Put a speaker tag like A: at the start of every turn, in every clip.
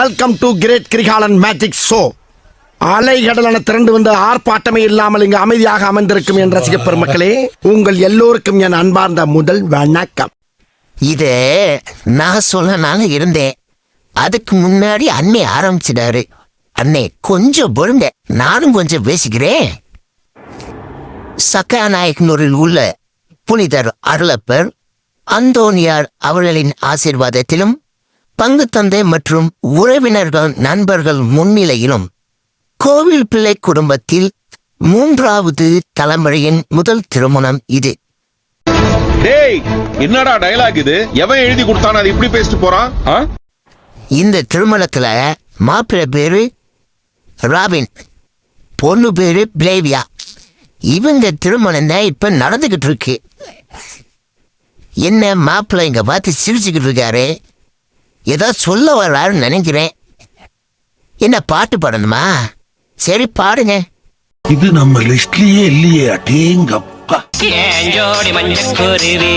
A: Welcome to great கிரிகாலன் magic show. அலைகடலான திரண்டு வந்து ஆர்ப்பாட்டமே இல்லாமல் இங்கு அமைதியாக அமர்ந்திருக்கும் என் ரசிக பெருமக்களே, உங்கள் எல்லோருக்கும் என் அன்பார்ந்த முதல் வணக்கம்.
B: இது நான் சொல்லனால இருந்தேன். அதுக்கு முன்னாடி அன்னை ஆரம்பிச்சிட்டாரு. அன்னை கொஞ்சம் பொருங்க, நானும் கொஞ்சம் பேசிக்கிறேன். சக்காநாயக்கனூரில் உள்ள புனிதர் அருளப்பர் அந்தோனியார் அவர்களின் ஆசீர்வாதத்திலும் பங்கு தந்தை மற்றும் உறவினர்கள் நண்பர்கள் முன்னிலையிலும் கோவில் பிள்ளை குடும்பத்தில் 3வது தலைமுறையின் முதல் திருமணம் இது.
C: என்னடா டயலாக் இது? எவன் எழுதி கொடுத்தான அது இப்படி பேசிட்டு போறான்?
B: இந்த திருமணத்துல மாப்பிள்ளை பேரு ராபின், பொண்ணு பேரு பிளேவியா. இவங்க திருமணம் தான் இப்ப நடந்துகிட்டு இருக்கு. என்ன மாப்பிள்ளை இங்க பார்த்து சிரிச்சுக்கிட்டு இருக்காரு, ஏதோ சொல்ல வர்றாருன்னு நினைக்கிறேன். என்ன பாட்டு பாடணுமா? சரி பாடுங்க.
D: இது நம்ம லிஸ்ட்லயே இல்லையே. அடேங்கப்பா.
E: ஏஞ்சோடி மஞ்சக்குருவி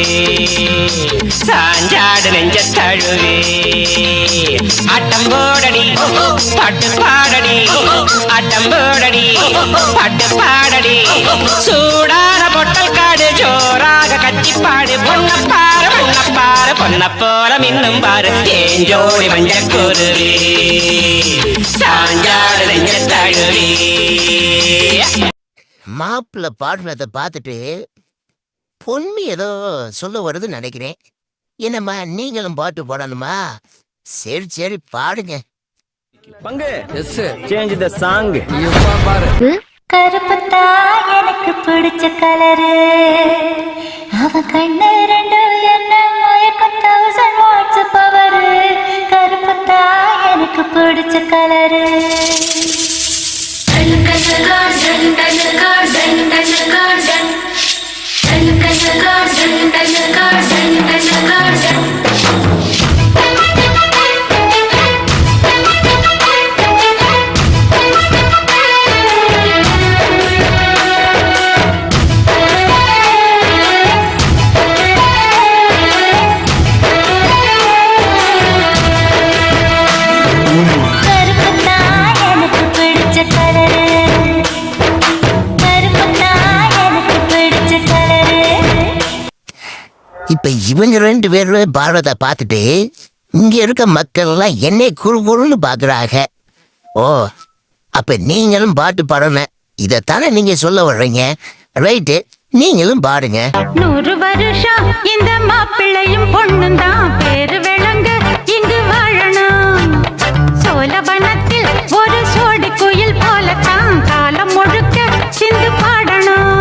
E: சாஞ்சாடு நெஞ்ச தழுவி ஆட்டம் போடடி பாட்டு பாடடி, ஆட்டம் போடடி பாட்டு பாடடி, சூடான பொட்டல் காடு ஜோராக கட்டி பாடு, பொன்னப்பாரு பொன்னப்பாரு பொன்ன போல மின்னும் பாரு. ஏஞ்சோடி மஞ்சக்குருவி சாஞ்சாடு நெஞ்ச தழுவி.
B: மாப்பிள்ளை பாடுனதை பார்த்துட்டு பொண்ணு ஏதோ சொல்ல வருதுன்னு நினைக்கிறேன். என்னம்மா நீங்களும் பாட்டு பாடணுமா? சரி சரி பாடுங்க.
F: பங்கு சேஞ்ச் தி சாங்.
G: கருப்புத்தா எனக்கு பிடிச்ச கலரு, அவ கண்ணு ரெண்டு என்ன மயக்கம் 1000 வாட்ஸ் பவரு. கருப்புத்தா எனக்கு பிடிச்ச கலரு.
B: இப்ப இவங்க 2 பேரும் பாடுறதை பார்த்துட்டு இங்க இருக்க மக்கள் எல்லாம் என்னை குறுகுறுன்னு பாக்குறாங்க. ஓ, அப்ப நீங்களும் பாட்டு பாடணும், இதத்தானே நீங்க சொல்ல வர்றீங்க. ரைட்டு, நீங்களும் பாடுங்க.
G: 100 வருஷம் இந்த மாப்பிள்ளையும் பொண்ணும் தான் பேரு விளங்க இங்கு வாழணும். சோழவனத்தில் ஒரு சோடி குயில் போலத்தான் காலம் முழுக்க சிந்து பாடணும்.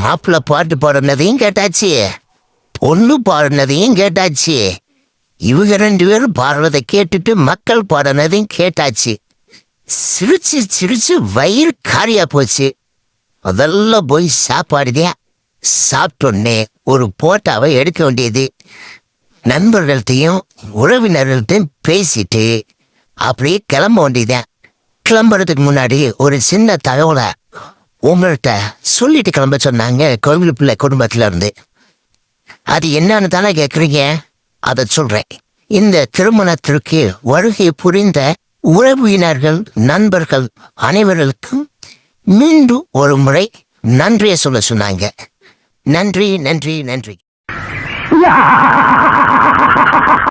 B: மாப்பிள்ளை பாட்டு பாடுனதையும் கேட்டாச்சு, பொண்ணு பாடுனதையும் கேட்டாச்சு. இவங்க 2 பேரும் பாடுறதை கேட்டுட்டு மக்கள் பாடுனதையும் கேட்டாச்சு. சிரிச்சு சிரிச்சு வயிறு காரியா போச்சு. அதெல்லாம் போய் சாப்பாடுதே. சாப்பிட்டோன்னே ஒரு போட்டாவை எடுக்க வேண்டியது. நண்பர்கள்ட்டையும் உறவினர்கள்ட்டையும் பேசிட்டு அப்படியே கிளம்ப வேண்டியதுதான். கிளம்புறதுக்கு முன்னாடி ஒரு சின்ன தகவலை உங்கள்கிட்ட சொல்லிட்டு கிளம்ப சொன்னாங்க கோவில் பிள்ளை குடும்பத்துல இருந்து. அது என்னன்னு தானே கேட்குறீங்க? அதை சொல்றேன். இந்த திருமணத்திற்கு வருகை புரிந்த உறவினர்கள் நண்பர்கள் அனைவர்களுக்கும் மீண்டும் ஒரு முறை நன்றியை சொல்ல சொன்னாங்க. நன்றி நன்றி நன்றி.